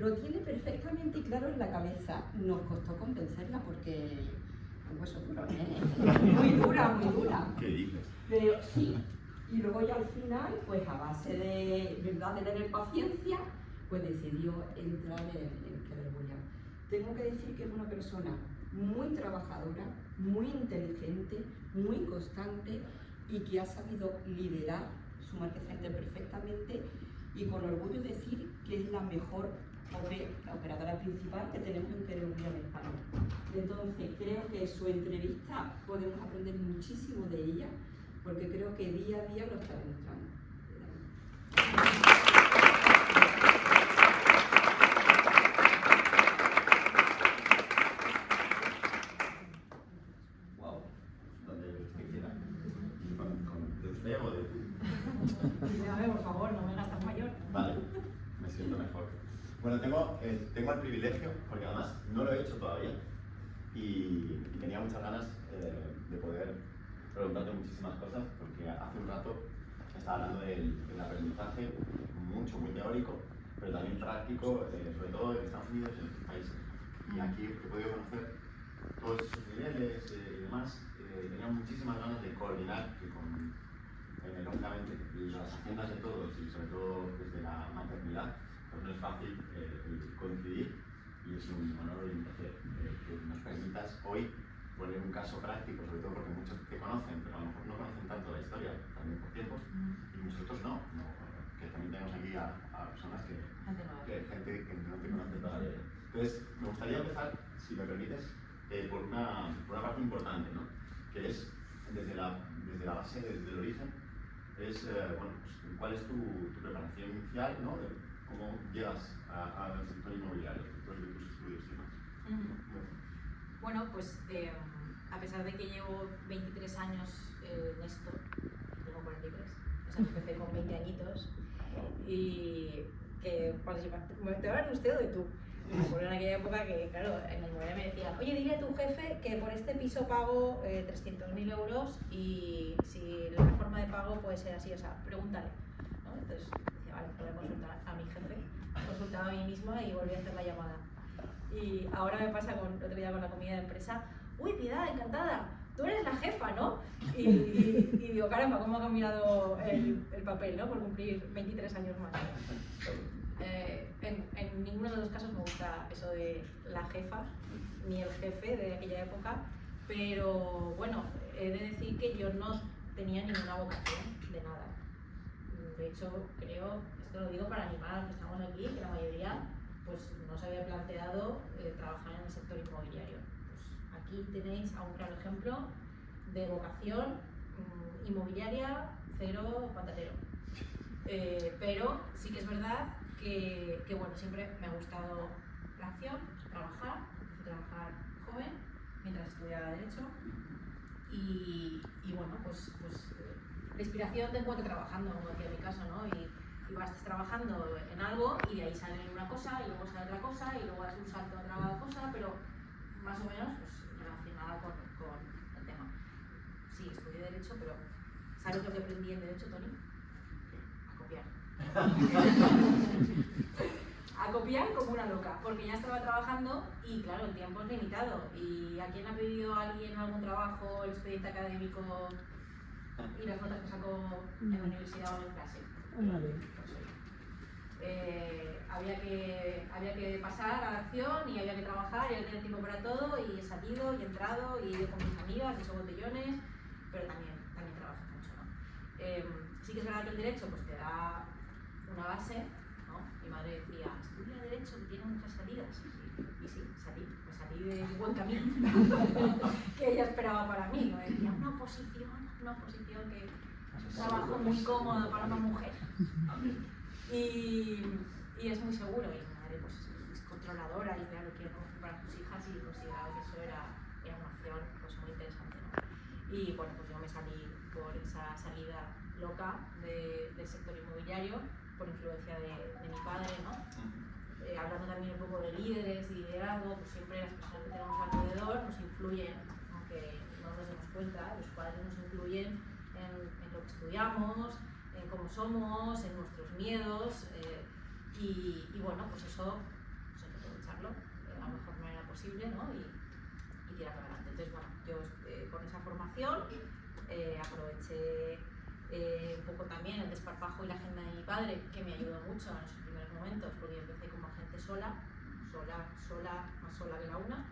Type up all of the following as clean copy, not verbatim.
lo tiene perfectamente claro en la cabeza. Nos costó convencerla porque es hueso duro, muy dura, muy dura. ¿Qué dices? Pero sí, y luego ya al final, pues a base de, ¿verdad?, de tener paciencia, pues decidió entrar en Keller Williams. Tengo que decir que es una persona muy trabajadora, muy inteligente, muy constante y que ha sabido liderar su marca perfectamente y con orgullo decir que es la mejor operadora principal que tenemos en Keller Williams España. Entonces creo que su entrevista podemos aprender muchísimo de ella porque creo que día a día lo está demostrando. Wow, donde usted quiera. ¿De usted o de tú? Dígame, por favor, no me hagas tan mayor. Vale, me siento mejor. Bueno, tengo el privilegio, porque además no lo he hecho todavía, y tenía muchas ganas de poder preguntarte muchísimas cosas, porque hace un rato estaba hablando del aprendizaje muy teórico, pero también práctico, sobre todo en Estados Unidos y en otros países. Y aquí he podido conocer todos esos niveles y demás. Tenía muchísimas ganas de coordinar, que lógicamente, las agendas de todos y sobre todo desde la maternidad, pues no es fácil coincidir y es un honor y un placer que nos permitas hoy poner un caso práctico, sobre todo porque muchos te conocen, pero a lo mejor no conocen tanto la historia, también por tiempos, y muchos otros no, que también tenemos aquí a personas que gente que no te conoce todavía. Entonces, me gustaría empezar, si me permites, por una parte importante, ¿no? Que es desde la base, desde el origen, es bueno, pues, cuál es tu preparación inicial, ¿no? De cómo llegas al sector inmobiliario después de tus estudios y demás. Bueno, pues a pesar de que llevo 23 años en esto, tengo 43, o sea, empecé con 20 añitos y que te hablan de usted o de tú. Me acuerdo en aquella época que, claro, en la inmobiliaria me decían, oye, dile a tu jefe que por este piso pago 300.000 euros y si la forma de pago puede ser así, o sea, pregúntale, ¿no? Entonces, decía, vale, voy a consultar a mi jefe, consultaba a mí misma y volví a hacer la llamada. Y ahora me pasa otro día con la comida de empresa, uy, Piedad, encantada, tú eres la jefa, ¿no? Y digo, caramba, ¿cómo ha cambiado el papel, ¿no? Por cumplir 23 años más. En ninguno de los casos me gusta eso de la jefa, ni el jefe de aquella época, pero bueno, he de decir que yo no tenía ninguna vocación de nada. De hecho, creo, esto lo digo para animar a los que estamos aquí, que la mayoría pues no se había planteado trabajar en el sector inmobiliario. Pues aquí tenéis a un claro ejemplo de vocación inmobiliaria cero patatero. Pero sí que es verdad que bueno, siempre me ha gustado la acción, trabajar, empecé a trabajar joven mientras estudiaba Derecho y bueno, pues la inspiración te encuentro trabajando, como decía en mi caso, ¿no? Y vas trabajando en algo y de ahí sale una cosa y luego sale otra cosa y luego das un salto a otra cosa, pero más o menos pues, relacionada con el tema. Sí, estudié Derecho, pero ¿sabes lo que aprendí en Derecho, Tony? A copiar. A copiar como una loca, porque ya estaba trabajando y claro, el tiempo es limitado. ¿Y a quién ha pedido a alguien algún trabajo, el expediente académico y las notas que sacó en la universidad o en clase? Había que pasar a la acción y había que trabajar y había que tener tiempo para todo y he salido y he entrado y he ido con mis amigas, he hecho botellones, pero también trabajas mucho, ¿no? Sí que es verdad que el derecho pues te da una base, ¿no? Mi madre decía, estudia derecho que tiene muchas salidas y sí, me salí de buen camino que ella esperaba para mí, ¿no? Decía, una oposición que es un trabajo muy cómodo para una mujer. Y es muy seguro, y mi madre pues, es controladora y claro que no para sus hijas y consideraba que eso era una opción pues, muy interesante, ¿no? Y bueno, pues yo me salí por esa salida loca del sector inmobiliario por influencia de mi padre, ¿no? Hablando también un poco de líderes y liderazgo, pues siempre las personas que tenemos alrededor nos influyen, aunque no nos demos cuenta, los padres nos influyen en lo que estudiamos, en cómo somos, en nuestros miedos y bueno, pues eso hacerlo de la mejor manera posible, ¿no? Y tirar para adelante. Entonces, bueno, yo con esa formación aproveché un poco también el desparpajo y la agenda de mi padre, que me ayudó mucho en esos primeros momentos, porque yo empecé como agente sola, más sola que la una,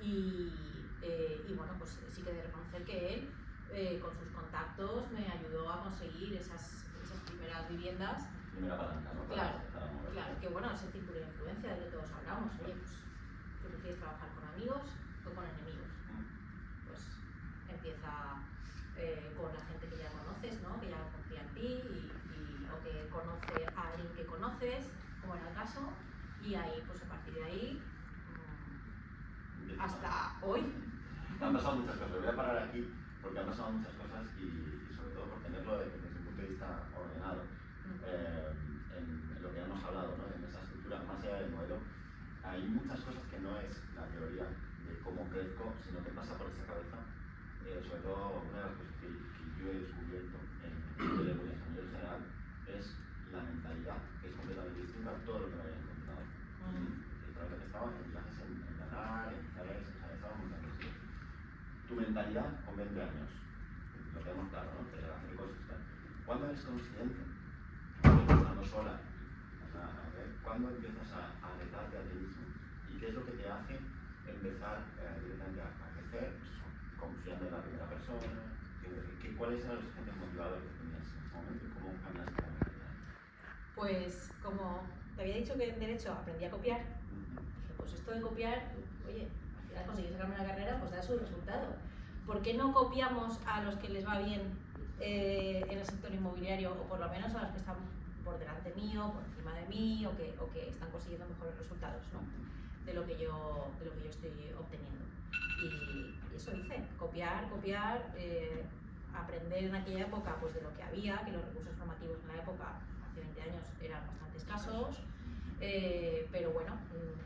y bueno, pues sí que de reconocer que él, con sus contactos, me ayudó a conseguir esas primeras viviendas. Primera palanca, ¿no? Claro, que bueno, ese círculo de influencia del que todos hablamos. Oye, pues, ¿tú prefieres trabajar con amigos o con enemigos? Pues empieza con la gente que ya conoces, ¿no? Que ya confía en ti o que conoce a alguien que conoces, como era el caso, y ahí, pues a partir de ahí, hasta hoy. Han pasado muchas cosas. Voy a parar aquí porque han pasado muchas cosas y sobre todo por tenerlo desde un punto de vista ordenado. En lo que hemos hablado, ¿no? En esa estructura, más allá del modelo, hay muchas cosas que no es la teoría de cómo crezco, sino que pasa por esa cabeza. Sobre todo, una de las cosas que yo he descubierto en el Telemundo a nivel general es la mentalidad, que es completamente distinta a todo lo que me había encontrado. Creo que estaba en viajes en Qatar, en Israel, o sea, estaba muy tranquilo. Tu mentalidad con 20 años, lo tenemos claro, ¿no? Te hacer cosas, tal. ¿Cuándo eres consciente? Estando sola, a ver, ¿cuándo empiezas a retarte a ti mismo? ¿Y qué es lo que te hace empezar directamente a crecer? Pues eso, confiando en la primera persona. ¿Cuáles eran los agentes motivadores que tenías en ese momento y cómo cambiaste la mentalidad? Pues como te había dicho que en Derecho aprendí a copiar, pues esto de copiar, oye, al final conseguir sacarme una carrera, pues da su resultado. ¿Por qué no copiamos a los que les va bien en el sector inmobiliario, o por lo menos a los que están por delante mío, por encima de mí, o que están consiguiendo mejores resultados, ¿no? de lo que yo estoy obteniendo? Y eso hice, copiar, aprender en aquella época pues de lo que había, que los recursos formativos en la época, hace 20 años, eran bastante escasos, pero bueno,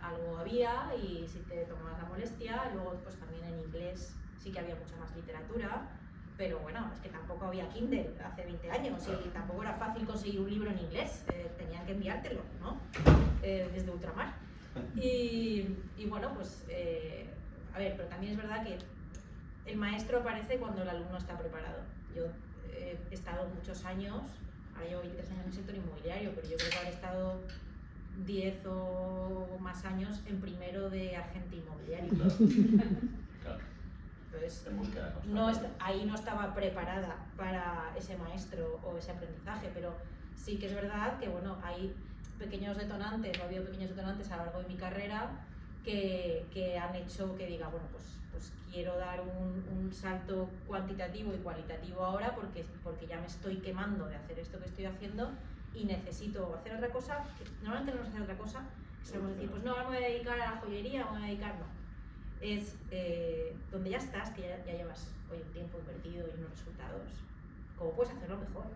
algo había, y si te tomabas la molestia, luego pues también en inglés sí que había mucha más literatura, pero bueno, es que tampoco había Kindle hace 20 años y tampoco era fácil conseguir un libro en inglés, tenían que enviártelo, ¿no? Desde ultramar. Y bueno, pues a ver, pero también es verdad que el maestro aparece cuando el alumno está preparado. Yo he estado muchos años, ahora llevo 23 años en el sector inmobiliario, pero yo creo que habré estado 10 o más años en primero de agente inmobiliario. Claro. Entonces, En búsqueda constante. ahí no estaba preparada para ese maestro o ese aprendizaje, pero sí que es verdad que bueno, hay pequeños detonantes, o ha habido pequeños detonantes a lo largo de mi carrera que han hecho que diga, bueno, pues quiero dar un salto cuantitativo y cualitativo ahora porque ya me estoy quemando de hacer esto que estoy haciendo y necesito hacer otra cosa. Normalmente no es hacer otra cosa, sabemos decir, pues no, ahora me voy a dedicar a la joyería, me voy a dedicar, no. Es donde ya estás, que ya llevas hoy un tiempo invertido y unos resultados, ¿cómo puedes hacerlo mejor?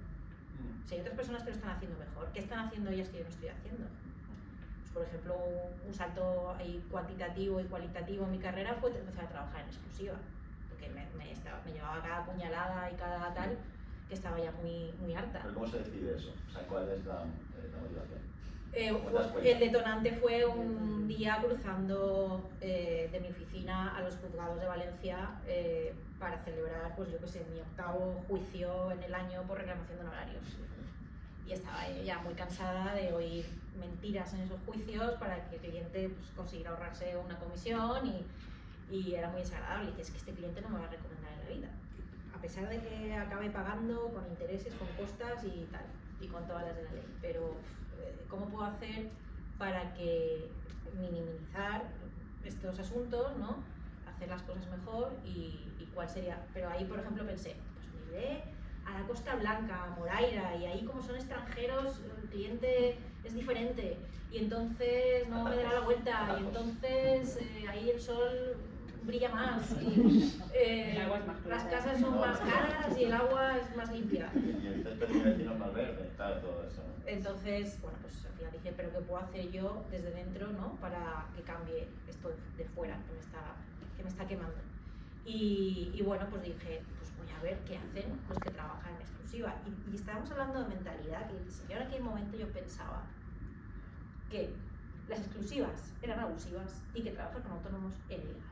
Si hay otras personas que lo están haciendo mejor, ¿qué están haciendo ellas que yo no estoy haciendo? Pues por ejemplo, un salto ahí cuantitativo y cualitativo en mi carrera fue empezar a trabajar en exclusiva, porque me llevaba cada puñalada y cada tal que estaba ya muy harta. ¿Pero cómo se decide eso? O sea, ¿cuál es la motivación? El detonante fue un día cruzando de mi oficina a los juzgados de Valencia para celebrar, pues yo que sé, mi 8º juicio en el año por reclamación de honorarios. Y estaba ya muy cansada de oír mentiras en esos juicios para que el cliente pues, consiguiera ahorrarse una comisión y era muy desagradable. Y dices, es que este cliente no me va a recomendar en la vida. A pesar de que acabe pagando con intereses, con costas y tal, y con todas las de la ley. Pero ¿cómo puedo hacer para que minimizar estos asuntos, ¿no? Hacer las cosas mejor y cuál sería? Pero ahí, por ejemplo, pensé, pues me iré a la Costa Blanca, a Moraira, y ahí como son extranjeros, el cliente es diferente, y entonces no me dará la vuelta, y entonces ahí el sol brilla más, y El agua es más clara. las casas son más caras y el agua es más limpia. Y el césped de mi vecino es más verde, claro, todo eso. Entonces, bueno, pues al final dije, pero ¿qué puedo hacer yo desde dentro, ¿no? Para que cambie esto de fuera, que me está quemando. Y bueno, pues dije, pues voy a ver qué hacen los que trabajan en exclusiva. Y estábamos hablando de mentalidad, que yo en aquel momento yo pensaba que las exclusivas eran abusivas y que trabajar con autónomos era ilegal.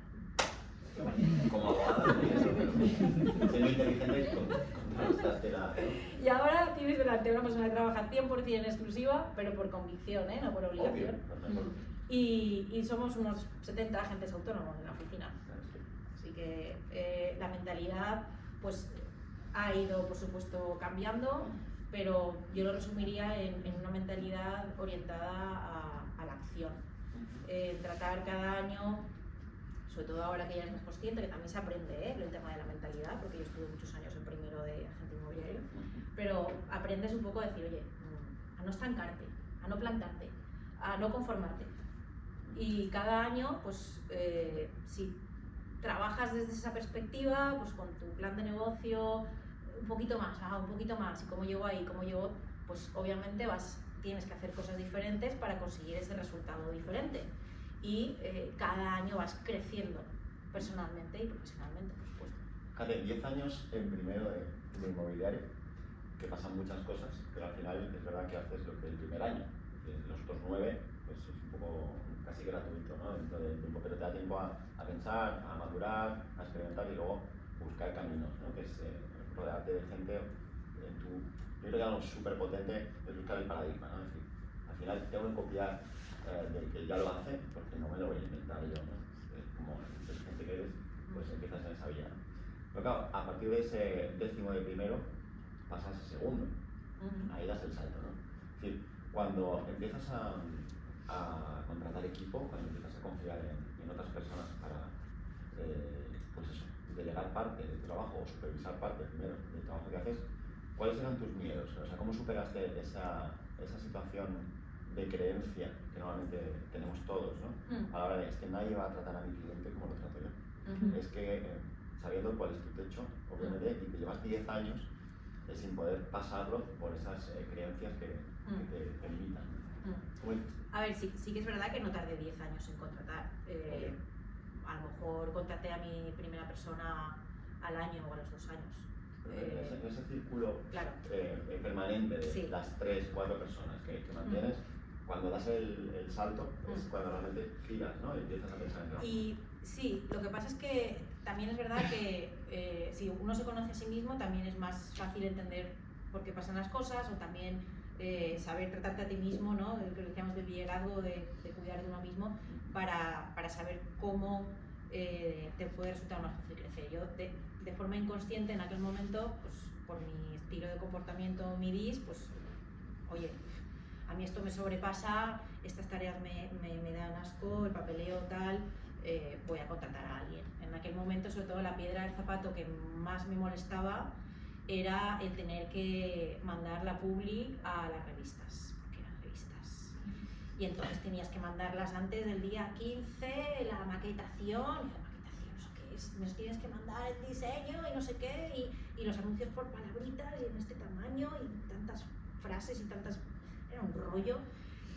Como abogado, siendo inteligente con estas telas, ¿no? Y ahora tienes delante a una persona que trabaja 100% en exclusiva, pero por convicción, no por obligación. Obvio, Y somos unos 70 agentes autónomos en la oficina. Así que la mentalidad pues ha ido, por supuesto, cambiando, pero yo lo resumiría en una mentalidad orientada a la acción. Tratar cada año, sobre todo ahora que ya eres más consciente, que también se aprende el tema de la mentalidad, porque yo estuve muchos años en primero de agente inmobiliario, pero aprendes un poco a decir, oye, a no estancarte, a no plantarte, a no conformarte. Y cada año, pues si trabajas desde esa perspectiva, pues con tu plan de negocio, un poquito más, y cómo llego ahí, pues obviamente tienes que hacer cosas diferentes para conseguir ese resultado diferente. Y cada año vas creciendo personalmente y profesionalmente, por supuesto. Hace 10 años en primero de inmobiliario, que pasan muchas cosas, pero al final es verdad que haces lo que el primer año. Los otros 9 pues es un poco casi gratuito, ¿no? Dentro del tiempo, pero te da tiempo a pensar, a madurar, a experimentar y luego buscar caminos, ¿no? Que es rodearte de gente. Yo creo que algo súper potente es buscar el paradigma, ¿no? Es decir, al final tengo que copiar del que ya lo hace, porque no me lo voy a inventar yo, ¿no? Como inteligente que eres, pues empiezas en esa vía, ¿no? Pero claro, a partir de ese 10º de primero, pasas a segundo. Ahí das el salto, ¿no? Es decir, cuando empiezas a contratar equipo, cuando empiezas a confiar en otras personas para, pues eso, delegar parte del trabajo o supervisar parte primero del trabajo que haces, ¿cuáles eran tus miedos? O sea, ¿cómo superaste esa situación de creencia que normalmente tenemos todos, ¿no? A la hora de, es que nadie va a tratar a mi cliente como lo trato yo. Es que sabiendo cuál es tu techo, obviamente, y que llevas 10 años sin poder pasarlo por esas creencias que te limitan. A ver, sí que es verdad que no tardé 10 años en contratar. A lo mejor contraté a mi primera persona al año o a los 2 años. Ese círculo claro. Permanente de Sí. las 3-4 personas que mantienes, cuando das el salto, es cuando realmente giras, ¿no? Y empiezas a pensar en Y sí, lo que pasa es que también es verdad que si uno se conoce a sí mismo, también es más fácil entender por qué pasan las cosas, o también saber tratarte a ti mismo, ¿no? Lo que decíamos del liderazgo, de cuidar de uno mismo, para saber cómo te puede resultar más fácil crecer. Yo, de forma inconsciente, en aquel momento, pues por mi estilo de comportamiento, mi DIS, pues, oye, a mí esto me sobrepasa, estas tareas me dan asco, el papeleo tal, voy a contratar a alguien. En aquel momento, sobre todo, la piedra del zapato que más me molestaba era el tener que mandar la publi a las revistas, porque eran revistas. Y entonces tenías que mandarlas antes del día 15, la maquetación, ¿eso qué es? Nos tienes que mandar el diseño y no sé qué, y los anuncios por palabritas y en este tamaño y tantas frases y tantas... Era un rollo,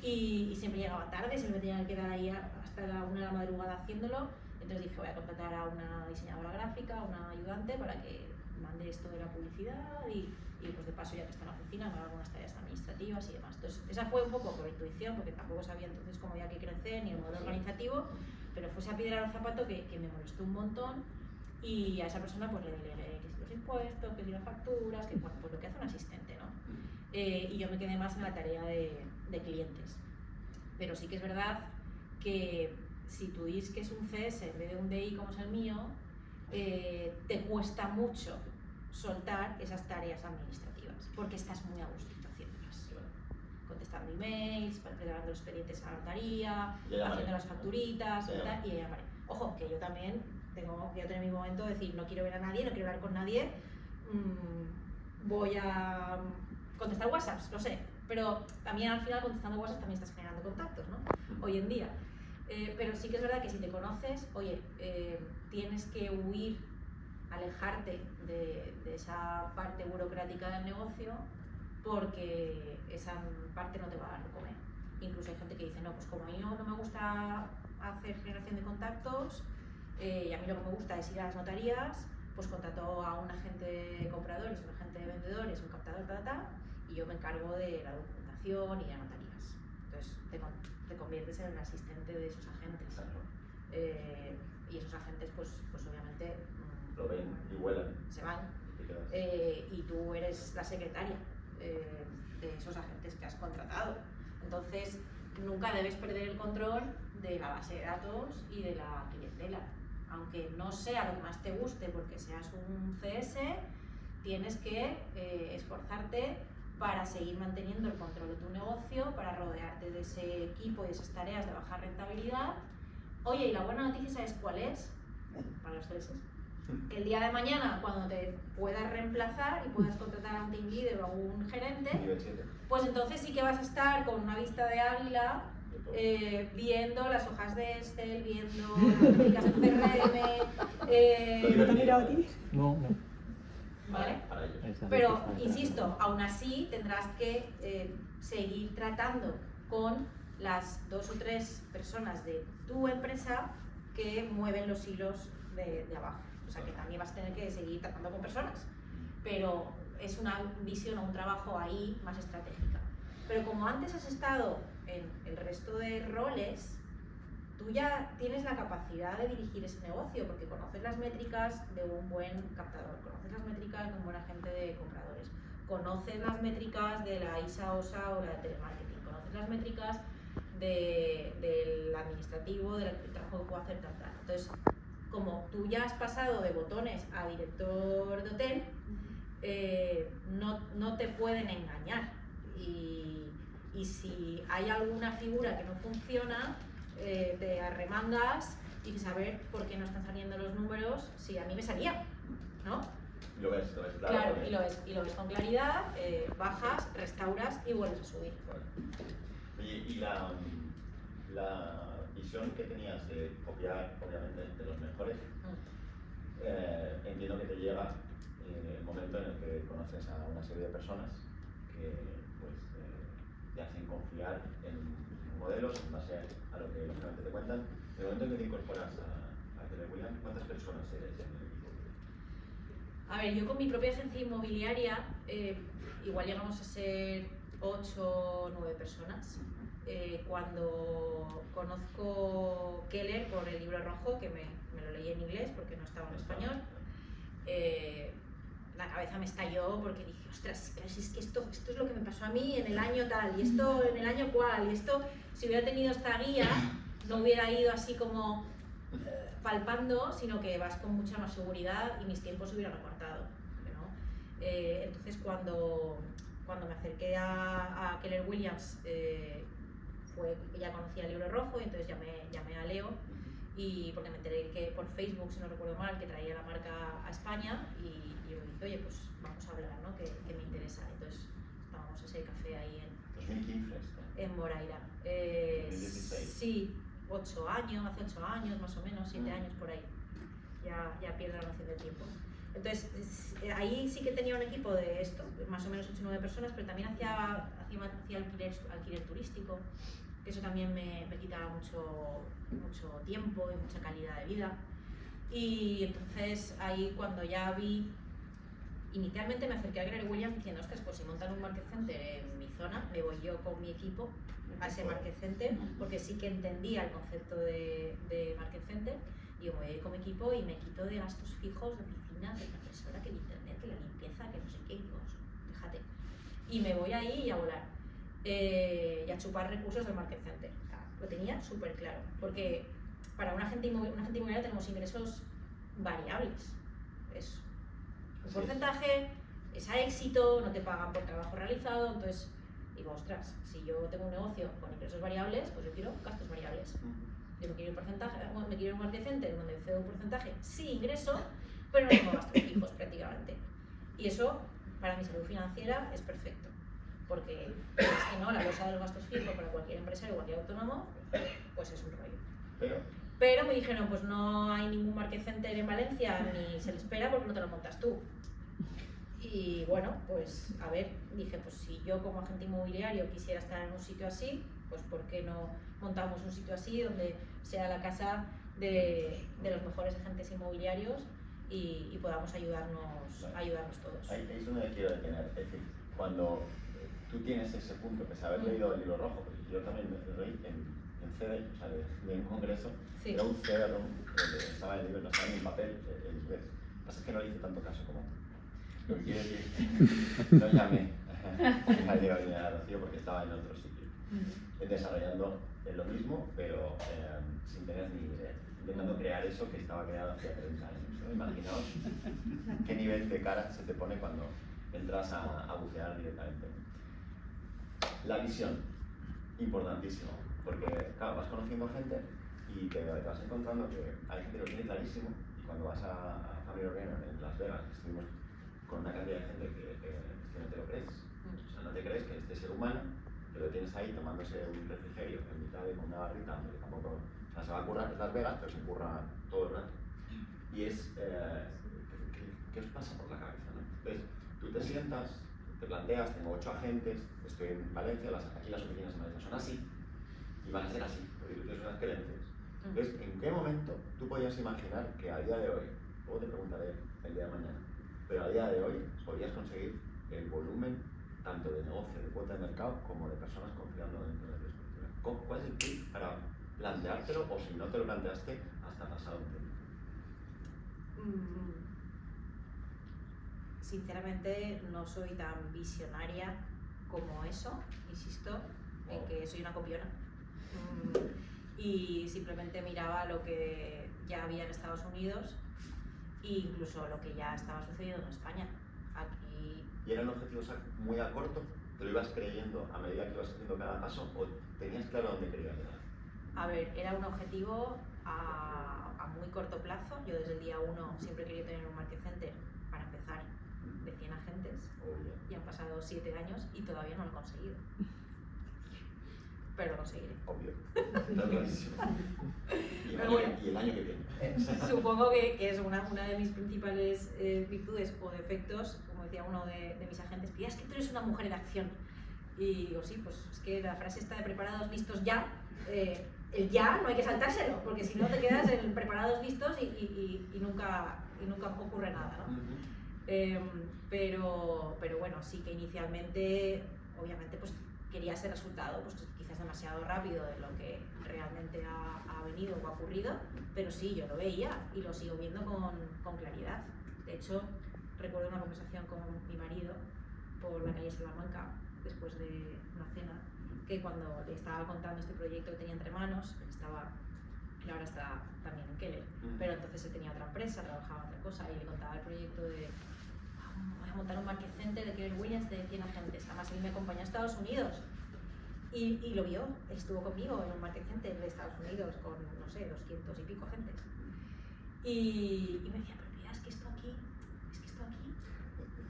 y siempre llegaba tarde, se me tenía que quedar ahí hasta la 1 de la madrugada haciéndolo. Entonces dije, voy a contratar a una diseñadora gráfica, a una ayudante, para que mande esto de la publicidad y pues de paso, ya que está en la oficina, me haga algunas tareas administrativas y demás. Entonces esa fue un poco por intuición, porque tampoco sabía entonces cómo había que crecer ni el modelo organizativo, pero fue esa piedra al zapato que me molestó un montón, y a esa persona pues le delegué que si los impuestos, que si las facturas, que bueno, pues lo que hace un asistente, ¿no? Y yo me quedé más en la tarea de clientes. Pero sí que es verdad que si tú dices que es un CS en vez de un DI como es el mío, te cuesta mucho soltar esas tareas administrativas, porque estás muy a gustito haciéndolas. Contestando emails, preparando los expedientes a la notaría, haciendo las facturitas, y ya vale. Ojo, que yo también voy a tener mi momento de decir, no quiero ver a nadie, no quiero hablar con nadie, voy a contestar WhatsApps, lo sé, pero también al final contestando WhatsApp también estás generando contactos, ¿no? Hoy en día. Pero sí que es verdad que si te conoces, oye, tienes que huir, alejarte de esa parte burocrática del negocio, porque esa parte no te va a dar de comer. Incluso hay gente que dice, no, pues como a mí no me gusta hacer generación de contactos, y a mí lo que me gusta es ir a las notarías, pues contrato a un agente de compradores, un agente de vendedores, un captador, y yo me encargo de la documentación y a notarías. Entonces te conviertes conviertes en el asistente de esos agentes. Exacto. Y esos agentes, pues obviamente Lo ven y huelen. se van. Y te quedas. Y tú eres la secretaria de esos agentes que has contratado. Entonces, nunca debes perder el control de la base de datos y de la clientela. Aunque no sea lo que más te guste porque seas un CS, tienes que esforzarte para seguir manteniendo el control de tu negocio, para rodearte de ese equipo y de esas tareas de baja rentabilidad. Oye, y la buena noticia, ¿sabes cuál es? Para los CSs. Que el día de mañana, cuando te puedas reemplazar y puedas contratar a un team leader o a un gerente, Nivel 7. pues entonces sí que vas a estar con una vista de águila, viendo las hojas de Excel, viendo las métricas del CRM. ¿No te han mirado a ti? No. ¿Vale? Para ellos. Esa Pero, respuesta está insisto, clara. aún así tendrás que seguir tratando con las 2 o 3 personas de tu empresa que mueven los hilos de abajo. O sea que también vas a tener que seguir tratando con personas, pero es una visión o un trabajo ahí más estratégica. Pero como antes has estado en el resto de roles, tú ya tienes la capacidad de dirigir ese negocio porque conoces las métricas de un buen captador, conoces las métricas de un buen agente de compradores, conoces las métricas de la ISA, OSA o la de telemarketing, conoces las métricas del administrativo, del trabajo que puedo hacer, tal. Entonces, como tú ya has pasado de botones a director de hotel, no te pueden engañar. Y si hay alguna figura que no funciona, te arremangas y dices, a ver por qué no están saliendo los números si a mí me salía, ¿no? Lo ves claro. Claro, porque- y lo ves con claridad, bajas, restauras y vuelves a subir. Vale. Oye, y la visión que tenías de copiar, obviamente, de los mejores, entiendo que te llega el momento en el que conoces a una serie de personas que pues, te hacen confiar en modelos en base a lo que lógicamente te cuentan. En el momento en que te incorporas a Keller Williams, ¿cuántas personas eres en el equipo? A ver, yo con mi propia agencia inmobiliaria, igual llegamos a ser 8 o 9 personas. Cuando conozco Keller por el libro rojo, que me lo leí en inglés porque no estaba en español, la cabeza me estalló porque dije, ostras, si es que esto es lo que me pasó a mí en el año tal, y esto en el año cual, y esto, si hubiera tenido esta guía, no hubiera ido así como palpando, sino que vas con mucha más seguridad y mis tiempos se hubieran acortado, ¿no? Entonces cuando me acerqué a Keller Williams, fue que ya conocía el libro rojo y entonces llamé a Leo, y porque me enteré que por Facebook, si no recuerdo mal, que traía la marca a España, y yo le dije, oye, pues vamos a hablar, ¿no? que me interesa. Entonces estábamos a ese café ahí 2015 esto. en Moraira. 2016. Sí, hace 8 años más o menos, 7 años por ahí. Ya pierdo la noción del tiempo. Entonces, ahí sí que tenía un equipo de esto, más o menos 8 o 9 personas, pero también hacía alquiler turístico, que eso también me quitaba mucho tiempo y mucha calidad de vida. Y entonces ahí cuando ya vi, inicialmente me acerqué a Keller Williams diciendo, ostras, pues si montan un market center en mi zona, me voy yo con mi equipo a ese market center, porque sí que entendía el concepto de market center. Y yo me voy con mi equipo y me quito de gastos fijos de oficina, de la impresora, que el internet, que la limpieza, que no sé qué, digo, fíjate. Y me voy ahí y a volar, y a chupar recursos del market center. O sea, lo tenía súper claro, porque para un agente inmobiliario tenemos ingresos variables. Es un porcentaje, es a éxito, no te pagan por trabajo realizado, entonces digo, ostras, si yo tengo un negocio con ingresos variables, pues yo quiero gastos variables. Yo me quiero un porcentaje, me quiero un market center donde cedo un porcentaje, sí ingreso, pero no tengo gastos fijos prácticamente. Y eso, para mi salud financiera, es perfecto. Porque si no, la losa de los gastos fijos para cualquier empresario o cualquier autónomo, pues es un rollo. Pero me dijeron, pues no hay ningún market center en Valencia, ni se le espera porque no te lo montas tú. Y bueno, pues a ver, dije, pues si yo como agente inmobiliario quisiera estar en un sitio así, pues ¿por qué no montamos un sitio así donde sea la casa de los mejores agentes inmobiliarios y podamos ayudarnos todos? Ahí es donde quiero detener. Es decir, cuando tú tienes ese punto, pese a haber leído el libro rojo, porque yo también me lo leí en en CD, o sea, de un congreso, Sí. era un CD-ROM donde estaba el libro, no estaba ni en papel, en inglés. Lo que pasa es que no le hice tanto caso como tú. Lo que quiero decir, no llamé a Diego ni a Rocío porque estaba en otro sitio, desarrollando lo mismo, pero sin tener ni idea, intentando crear eso que estaba creado hace 30 años. ¿No? Imaginaos qué nivel de cara se te pone cuando entras a bucear directamente. La visión, importantísimo, porque claro, vas conociendo gente y te vas encontrando que hay gente que lo tiene clarísimo, y cuando vas a Family Reunion en Las Vegas, estuvimos con una cantidad de gente que no te lo crees. O sea, no te crees que este ser humano, que lo tienes ahí tomándose un refrigerio en mitad de una barrita, porque tampoco, o sea, se va a currar, es Las Vegas, pero se curra todo el rato. Y es, ¿qué os pasa por la cabeza? ¿No? Entonces, tú te sientas, te planteas, tengo 8 agentes, estoy en Valencia, aquí las oficinas en Valencia son así, y van a ser así, porque tú tienes unas creencias. Entonces, ¿en qué momento tú podías imaginar que a día de hoy, luego te preguntaré el día de mañana, pero a día de hoy podías conseguir el volumen tanto de negocio, de cuota de mercado, como de personas confiando dentro de tu estructura? ¿Cuál es el tip para planteártelo, o si no te lo planteaste, hasta pasado un tiempo? Sinceramente no soy tan visionaria como eso, insisto, en que soy una copiona. Y simplemente miraba lo que ya había en Estados Unidos e incluso lo que ya estaba sucediendo en España. Aquí... ¿Y eran objetivos muy a corto? ¿Te lo ibas creyendo a medida que ibas haciendo cada paso, o tenías claro dónde querías llegar? A ver, era un objetivo a muy corto plazo. Yo desde el día 1 siempre quería tener un market center para empezar de 100 agentes. Y han pasado 7 años y todavía no lo he conseguido. Pero lo conseguiré. Obvio. Está clarísimo. Y el año que viene. Supongo que es una de mis principales virtudes o defectos, como decía uno de mis agentes, que es que tú eres una mujer en acción. Y digo, sí, pues es que la frase está de preparados, listos, ya. El ya no hay que saltárselo, porque si no te quedas en preparados, listos y nunca ocurre nada, ¿no? Pero bueno, sí que inicialmente, obviamente, pues quería ese resultado, pues quizás demasiado rápido de lo que realmente ha venido o ha ocurrido, pero sí, yo lo veía y lo sigo viendo con claridad. De hecho, recuerdo una conversación con mi marido por la calle Salamanca, después de una cena, que cuando le estaba contando este proyecto que tenía entre manos, que ahora está también en Keller, pero entonces él tenía otra empresa, trabajaba en otra cosa, y le contaba el proyecto de voy a montar un market center de Keller Williams de 100 agentes. Además él me acompañó a Estados Unidos y lo vio, estuvo conmigo en un market center de Estados Unidos con, no sé, 200 y pico agentes. Y me decía, pero mira, es que esto aquí,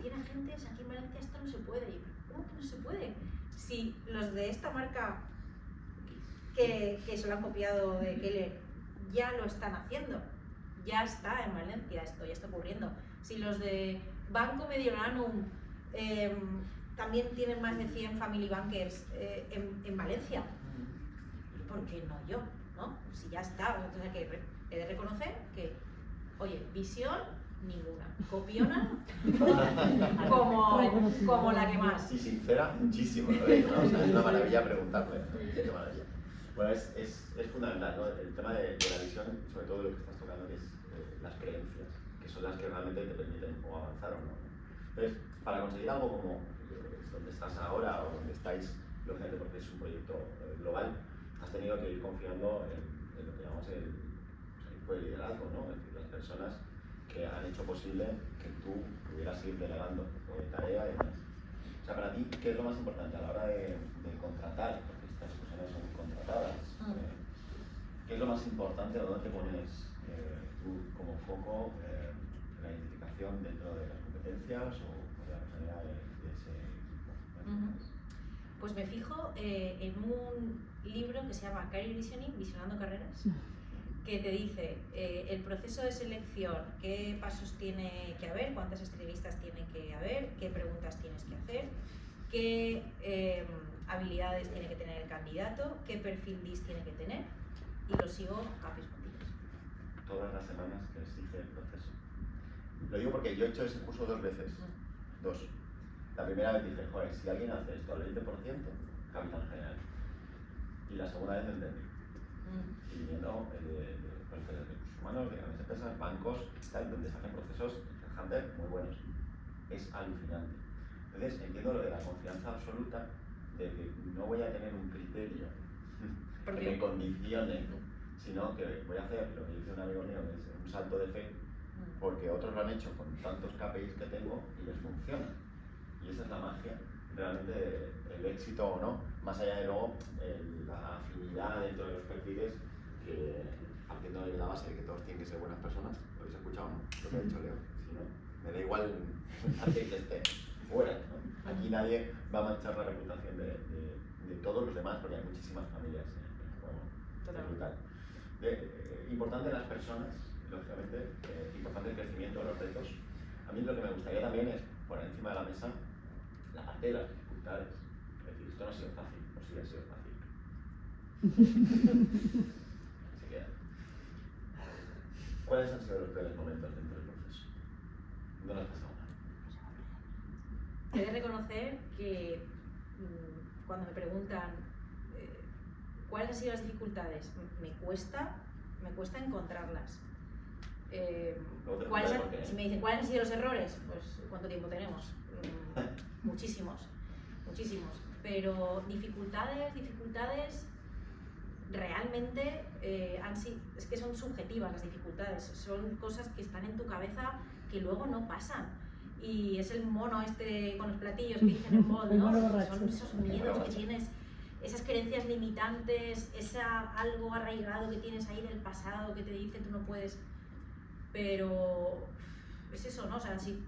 100 agentes aquí en Valencia, esto no se puede. Y yo, ¿cómo que no se puede? Si los de esta marca que se lo han copiado de Keller ya lo están haciendo, ya está en Valencia, esto ya está ocurriendo. Si los de Banco Mediolanum también tienen más de 100 family bankers en Valencia, ¿por qué no yo? ¿No? Si ya está, entonces que he de reconocer que, oye, visión ninguna, copiona como la que más. Y sincera, muchísimo, ¿no? O sea, es una maravilla preguntarle. Qué maravilla. Bueno, es fundamental, ¿no? El tema de la visión, sobre todo lo que estás tocando, que es las creencias, que son las que realmente te permiten o avanzar o no. Entonces, para conseguir algo como donde estás ahora o donde estáis, lógicamente porque es un proyecto global, has tenido que ir confiando en lo que llamamos el equipo de liderazgo, ¿no? Es decir, las personas que han hecho posible que tú pudieras ir delegando tarea y demás. O sea, para ti, ¿qué es lo más importante a la hora de contratar? Porque estas personas son contratadas. ¿Qué es lo más importante o dónde te pones tú como foco la identificación dentro de las competencias o de la personalidad de ese equipo? Pues me fijo en un libro que se llama Career Visioning, Visionando Carreras, que te dice el proceso de selección, qué pasos tiene que haber, cuántas entrevistas tiene que haber, qué preguntas tienes que hacer, qué habilidades tiene que tener el candidato, qué perfil DIS tiene que tener, y lo sigo a pies juntillos. Todas las semanas que exige el proceso. Lo digo porque yo he hecho ese curso 2 veces. 2. La primera vez dije, joder, si alguien hace esto al 20%, capital general. Y la segunda vez entendí. y viniendo de recursos humanos, de grandes empresas, bancos, tal, donde se hacen procesos Hunter muy buenos. Es alucinante. Entonces entiendo lo de la confianza absoluta, de que no voy a tener un criterio que me condicione, sino que voy a hacer lo que dice un amigo mío, que es un salto de fe, porque otros lo han hecho con tantos KPIs que tengo y les funciona. Y esa es la magia, realmente el éxito o no, más allá de luego la afinidad dentro de los perfiles, que partiendo de la base de que todos tienen que ser buenas personas. ¿Lo habéis escuchado, no? Lo que ha dicho Leo. Si no, me da igual hacer que esté fuera, ¿no? Aquí nadie va a manchar la reputación de todos los demás, porque hay muchísimas familias en el juego. Es brutal. Importante las personas, lógicamente, importante el crecimiento, los retos. A mí lo que me gustaría también es poner encima de la mesa la parte de las dificultades. Es decir, esto no ha sido fácil, o sí ha sido fácil. Se queda. ¿Cuáles han sido los peores momentos dentro del proceso? ¿Dónde has pasado mal? He de reconocer que cuando me preguntan cuáles han sido las dificultades, me cuesta encontrarlas. Si me dicen cuáles han sido los errores, pues ¿cuánto tiempo tenemos? Muchísimos. Pero dificultades realmente es que son subjetivas las dificultades, son cosas que están en tu cabeza que luego no pasan. Y es el mono este con los platillos que dicen en mod, ¿no? Son esos miedos que tienes, esas creencias limitantes, algo arraigado que tienes ahí del pasado que te dice tú no puedes. Pero es eso, ¿no? O sea, si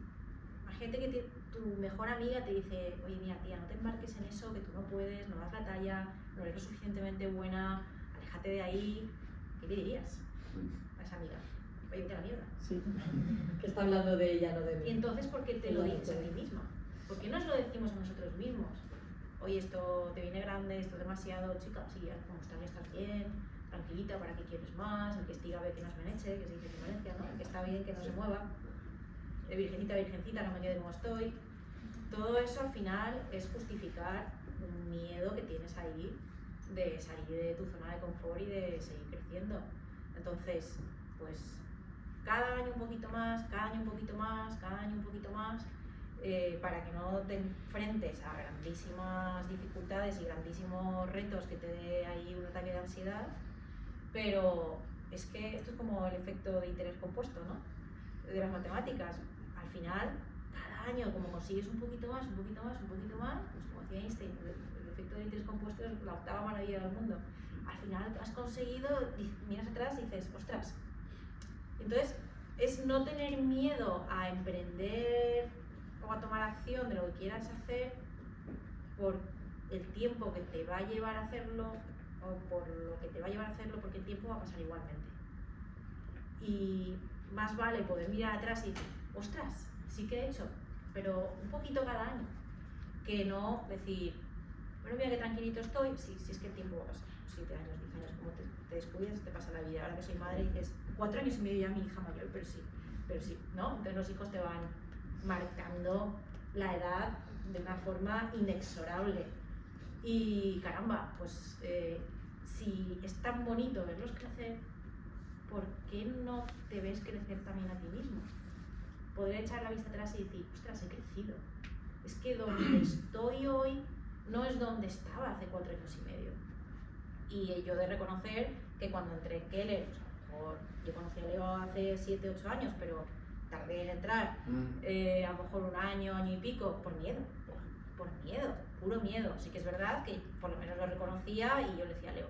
imagínate que tu mejor amiga te dice, oye, mira, tía, no te embarques en eso, que tú no puedes, no das la talla, no eres lo suficientemente buena, aléjate de ahí. ¿Qué le dirías a esa amiga? Oye, vete a la mierda. Sí, que está hablando de ella, no de mí. Y entonces, ¿por qué te lo dices a ti misma? ¿Por qué nos lo decimos a nosotros mismos? Oye, esto te viene grande, esto es demasiado, chica, sí, como estás bien, tranquilita, ¿para qué quieres más? El que estiga ve que no es meneche, que se dice que Valencia, ¿no? El que está bien, que no se mueva. Virgencita, no me quede como estoy. Todo eso al final es justificar un miedo que tienes ahí de salir de tu zona de confort y de seguir creciendo. Entonces, pues cada año un poquito más, para que no te enfrentes a grandísimas dificultades y grandísimos retos que te dé ahí un ataque de ansiedad. Pero es que esto es como el efecto de interés compuesto, ¿no? De las matemáticas. Al final, cada año, como consigues un poquito más, pues como decía Einstein, el efecto de interés compuesto es la octava maravilla del mundo. Al final has conseguido, miras atrás y dices, ostras. Entonces, es no tener miedo a emprender o a tomar acción de lo que quieras hacer por el tiempo que te va a llevar a hacerlo o por lo que te va a llevar a hacerlo, porque el tiempo va a pasar igualmente. Y más vale poder mirar atrás y decir, ostras, sí que he hecho, pero un poquito cada año, que no decir, bueno, mira qué tranquilito estoy, sí, es que el tiempo va a pasar, 7 años, 10 años, como te descuides, te pasa la vida. Ahora que soy madre dices, 4 años y medio ya mi hija mayor, pero sí, ¿no? Entonces los hijos te van marcando la edad de una forma inexorable. Y caramba, pues si es tan bonito verlos crecer, ¿por qué no te ves crecer también a ti mismo? Poder echar la vista atrás y decir, ostras, he crecido. Es que donde estoy hoy no es donde estaba hace 4 años y medio. Y yo he de reconocer que cuando entré en Keller, yo conocí a Leo hace 7, 8 años, pero tardé en entrar a lo mejor un año y pico, por miedo, puro miedo. Sí que es verdad que por lo menos lo reconocía y yo le decía a Leo,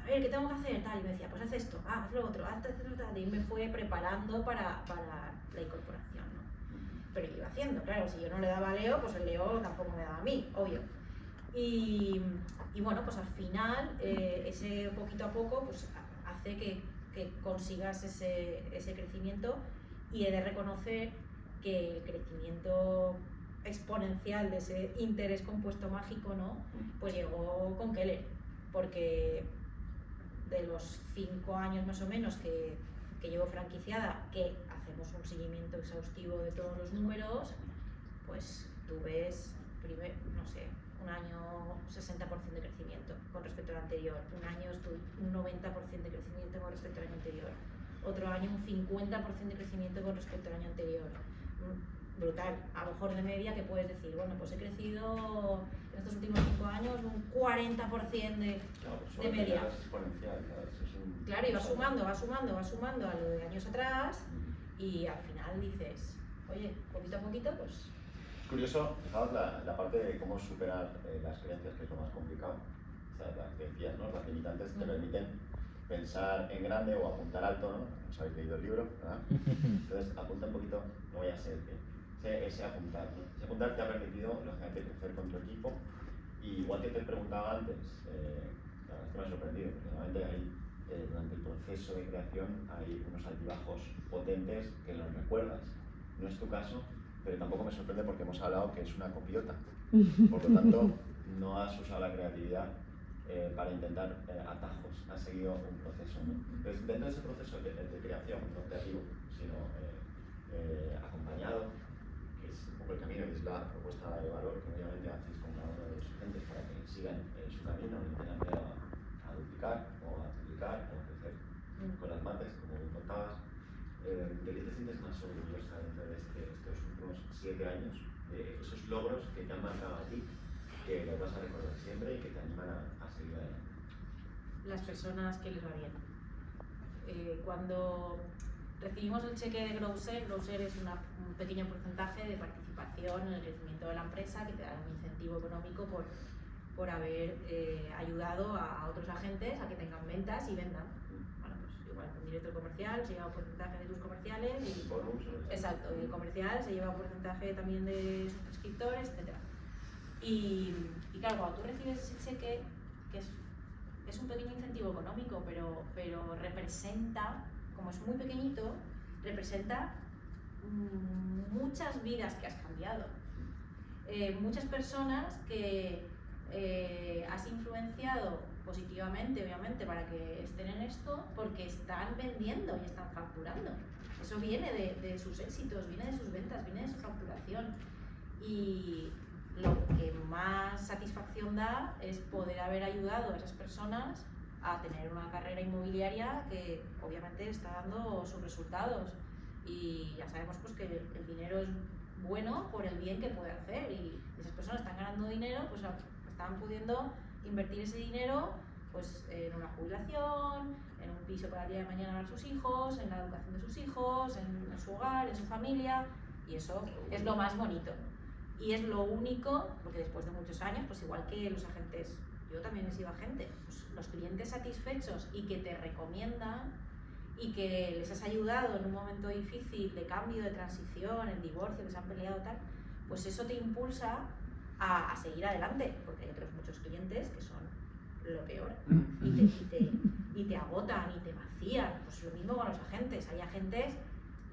a ver, ¿qué tengo que hacer? Tal, y me decía, pues haz esto, haz lo otro, haz tal, y me fue preparando para la incorporación, ¿no? Pero yo iba haciendo, claro, si yo no le daba a Leo, pues el Leo tampoco me daba a mí, obvio. Y bueno, pues al final, ese poquito a poco, pues hace que consigas ese crecimiento, y he de reconocer que el crecimiento exponencial de ese interés compuesto mágico, ¿no? Pues llegó con Keller, porque de los 5 años más o menos que llevo franquiciada, que hacemos un seguimiento exhaustivo de todos los números, pues tú ves, no sé, un año 60% de crecimiento con respecto al anterior, un año un 90% de crecimiento con respecto al año anterior, otro año un 50% de crecimiento con respecto al año anterior. Brutal. A lo mejor de media que puedes decir, bueno, pues he crecido en estos últimos 5 años un 40% de media. Exponencial, claro, eso es un... Claro, y va sumando a lo de años atrás y al final dices, oye, poquito a poquito, pues... Es curioso, fijaos la parte de cómo superar las creencias, que es lo más complicado. O sea, las creencias, ¿no? Las limitantes te permiten pensar en grande o apuntar alto, ¿no? Os habéis leído el libro, ¿verdad? Entonces, apunta un poquito, no vaya a ser que... Ese apuntar, ¿no? Ese apuntar te ha permitido, lógicamente, crecer con tu equipo. Y igual que te preguntaba antes, la verdad es que me ha sorprendido, porque normalmente durante el proceso de creación hay unos altibajos potentes que los recuerdas. No es tu caso, pero tampoco me sorprende porque hemos hablado que es una copiota. Por lo tanto, no has usado la creatividad para intentar atajos, has seguido un proceso, ¿no? Entonces, dentro de ese proceso de creación, no creativo, sino acompañado, que es un poco el camino, y es la propuesta de valor que obviamente hacéis con cada uno de los agentes para que sigan su camino y tengan miedo a duplicar o a triplicar o a crecer con las mates, como contabas. ¿De qué te sientes más orgullosa dentro de estos últimos 7 años? De esos logros que te han marcado a ti, que los vas a recordar siempre y que te animan a seguir adelante. Las personas que les va bien. Cuando recibimos el cheque de Growser, Growser es un pequeño porcentaje de participación en el crecimiento de la empresa que te da un incentivo económico por haber ayudado a otros agentes a que tengan ventas y vendan. Bueno, pues igual un director comercial se lleva un porcentaje de tus comerciales y exacto, y el comercial se lleva un porcentaje también de sus prescriptores, etc. Y claro, cuando tú recibes ese cheque, que es un pequeño incentivo económico, pero representa, como es muy pequeñito, representa muchas vidas que has cambiado. Muchas personas que has influenciado positivamente, obviamente, para que estén en esto, porque están vendiendo y están facturando. Eso viene de sus éxitos, viene de sus ventas, viene de su facturación. Y lo que más satisfacción da es poder haber ayudado a esas personas a tener una carrera inmobiliaria que obviamente está dando sus resultados. Y ya sabemos pues que el dinero es bueno por el bien que puede hacer, y esas personas están ganando dinero, pues están pudiendo invertir ese dinero pues en una jubilación, en un piso para el día de mañana para sus hijos, en la educación de sus hijos, en su hogar, en su familia, y eso es lo más bonito. Y es lo único, porque después de muchos años, pues igual que los agentes, yo también he sido agente, pues los clientes satisfechos y que te recomiendan y que les has ayudado en un momento difícil de cambio, de transición, el divorcio, que se han peleado tal, pues eso te impulsa a seguir adelante, porque hay otros muchos clientes que son lo peor y te agotan y te vacían. Pues lo mismo con los agentes, hay agentes,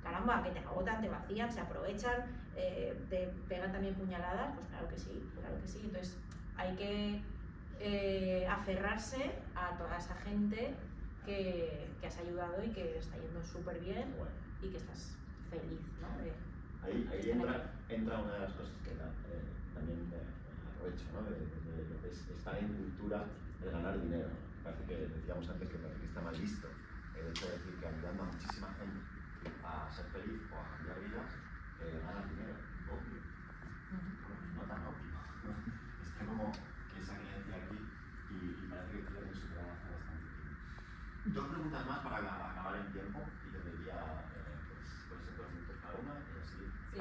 caramba, que te agotan, te vacían, se aprovechan, te pegan también puñaladas, pues claro que sí, entonces hay que aferrarse a toda esa gente que has ayudado y que está yendo súper bien y que estás feliz, ¿no? Ahí entra una de las cosas que también aprovecho, ¿no? De lo que es estar en cultura de ganar dinero. Parece que decíamos antes que parece que está mal visto el hecho de decir que ayudando a muchísima gente a ser feliz o a cambiar vidas, ganas dinero. Obvio. Bueno, no tan obvio. Está como que esa creencia aquí y parece que tiene que superar hace bastante tiempo. 2 preguntas más para acabar el tiempo y te pediría pues 2 minutos cada una y así. Sí.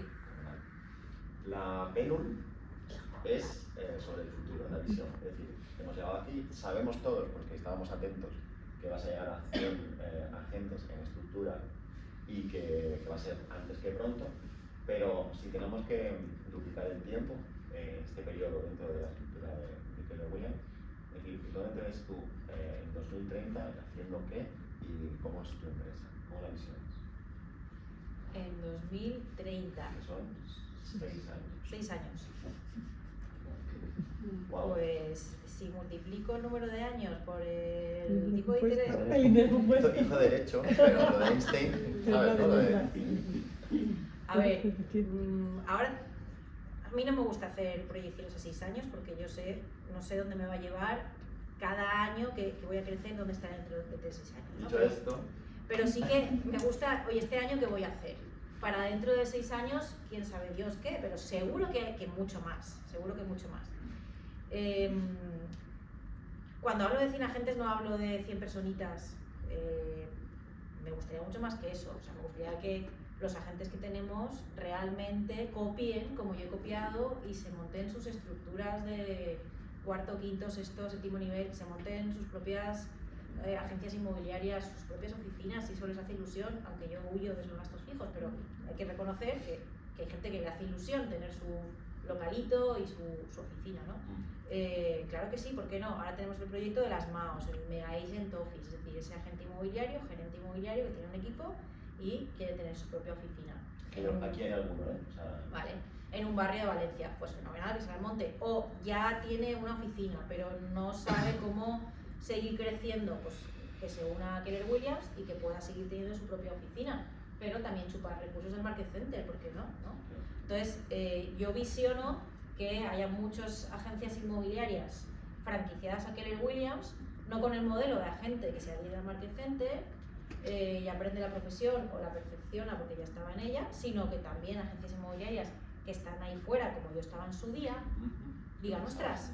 La penul es sobre el futuro, la visión. Es decir, hemos llegado aquí, sabemos todos, porque estábamos atentos, que vas a llegar a 100 agentes en estructura y que va a ser antes que pronto, pero si tenemos que duplicar el tiempo en este periodo dentro de la estructura de Keller Williams, es decir, ¿dónde te ves tú en 2030 haciendo qué y cómo es tu empresa? ¿Cómo la visión es? En 2030. Que son 6 años. 6 años. Wow. Pues si multiplico el número de años por el tipo de interés. Hizo derecho, pero lo de Einstein, ¿sabes? ¿No? A ver, ahora mí no me gusta hacer proyecciones a 6 años porque yo no sé dónde me va a llevar cada año que voy a crecer, dónde estaré dentro de 6 años, ¿no? Dicho esto, Pero sí que me gusta, oye, este año qué voy a hacer. Para dentro de 6 años, quién sabe Dios qué, pero seguro que mucho más, seguro que mucho más. Cuando hablo de 100 agentes no hablo de 100 personitas, me gustaría mucho más que eso, o sea, me gustaría que los agentes que tenemos realmente copien como yo he copiado y se monten sus estructuras de cuarto, quinto, sexto, séptimo nivel, se monten sus propias agencias inmobiliarias, sus propias oficinas, y eso les hace ilusión, aunque yo huyo de esos gastos fijos, pero hay que reconocer que hay gente que le hace ilusión tener su localito y su oficina, ¿no? Claro que sí, ¿por qué no? Ahora tenemos el proyecto de las MAOs, el Mega Agent Office, es decir, ese agente inmobiliario, gerente inmobiliario que tiene un equipo y quiere tener su propia oficina. aquí hay alguno, ¿eh? O sea, Vale, en un barrio de Valencia, pues fenomenal, que se monte. O ya tiene una oficina, pero no sabe cómo seguir creciendo, pues que se una a Keller Williams y que pueda seguir teniendo su propia oficina, pero también chupar recursos del Market Center, ¿por qué no? Entonces, yo visiono que haya muchas agencias inmobiliarias franquiciadas a Keller Williams, no con el modelo de agente que se adhiere al Market Center y aprende la profesión o la perfecciona porque ya estaba en ella, sino que también agencias inmobiliarias que están ahí fuera, como yo estaba en su día, digan, ostras,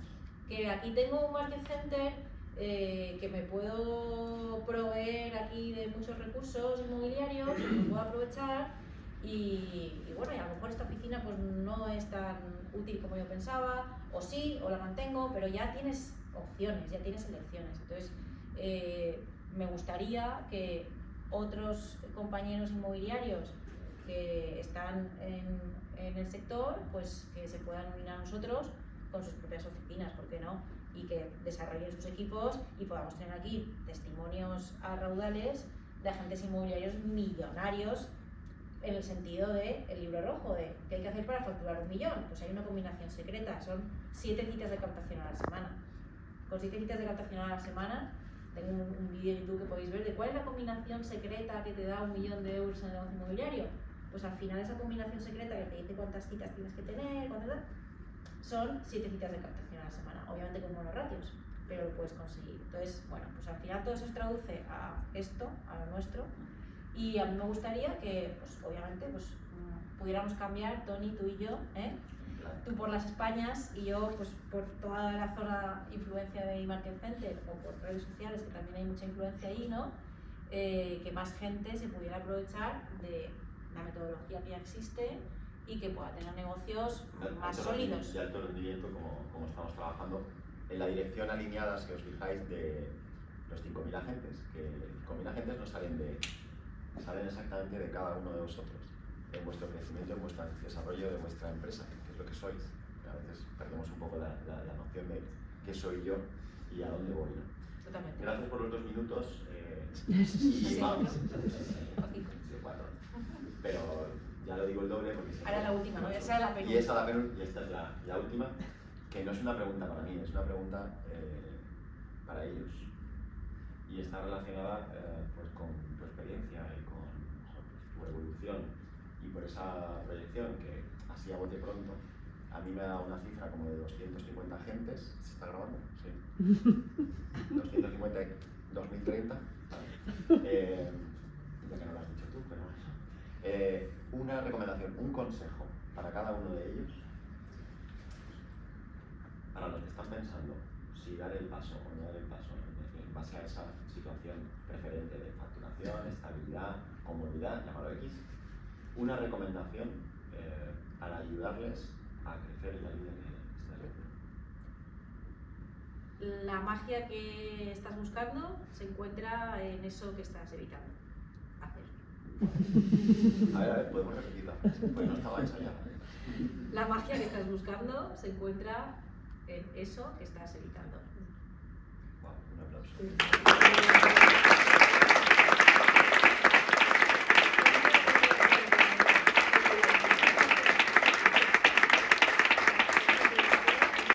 que aquí tengo un Market Center que me puedo proveer aquí de muchos recursos inmobiliarios, que lo puedo aprovechar y bueno, y a lo mejor esta oficina pues no es tan útil como yo pensaba, o sí, o la mantengo, pero ya tienes opciones, ya tienes elecciones. Entonces, me gustaría que otros compañeros inmobiliarios que están en el sector, pues que se puedan unir a nosotros con sus propias oficinas, ¿por qué no? Y que desarrollen sus equipos y podamos tener aquí testimonios a raudales de agentes inmobiliarios millonarios en el sentido de el libro rojo, de qué hay que hacer para facturar 1 millón. Pues hay una combinación secreta, son 7 citas de captación a la semana. Con 7 citas de captación a la semana, tengo un vídeo en YouTube que podéis ver de cuál es la combinación secreta que te da 1 millón de euros en el negocio inmobiliario. Pues al final esa combinación secreta que te dice cuántas citas tienes que tener, son 7 citas de captación a la semana, obviamente con buenos ratios, pero lo puedes conseguir. Entonces, bueno, pues al final todo eso se traduce a esto, a lo nuestro, y a mí me gustaría que, pues obviamente, pues pudiéramos cambiar, Tony, tú y yo, tú por las Españas y yo pues por toda la zona influencia de Market Center o por redes sociales, que también hay mucha influencia ahí, ¿no? Que más gente se pudiera aprovechar de la metodología que ya existe y que pueda tener negocios más sólidos. De alto rendimiento, como estamos trabajando, en la dirección alineada, si os fijáis, de los 5.000 agentes, que 5.000 agentes no salen exactamente de cada uno de vosotros, de vuestro crecimiento, de vuestro desarrollo, de vuestra empresa, que es lo que sois. A veces perdemos un poco la noción de qué soy yo y a dónde voy, ¿no? Totalmente. Gracias por los 2 minutos. Y vamos. Pero ya lo digo el doble porque ahora la última, ¿no? Esa es la penúltima. Y esta es la última, que no es una pregunta para mí, es una pregunta para ellos. Y está relacionada pues con tu experiencia y con tu evolución y por esa proyección que así a bote pronto a mí me da una cifra como de 250 agentes. ¿Se está grabando? Sí. 250 en 2030. Ya que no lo has dicho tú, pero una recomendación, un consejo para cada uno de ellos, para los que están pensando si dar el paso o no dar el paso en base a esa situación preferente de facturación, estabilidad, comodidad, llámalo X, una recomendación para ayudarles a crecer en la vida que estás. La magia que estás buscando se encuentra en eso que estás evitando hacer. A ver, podemos repetirla, pues no estaba ensayada. La magia que estás buscando se encuentra en eso que estás evitando. Wow, un aplauso.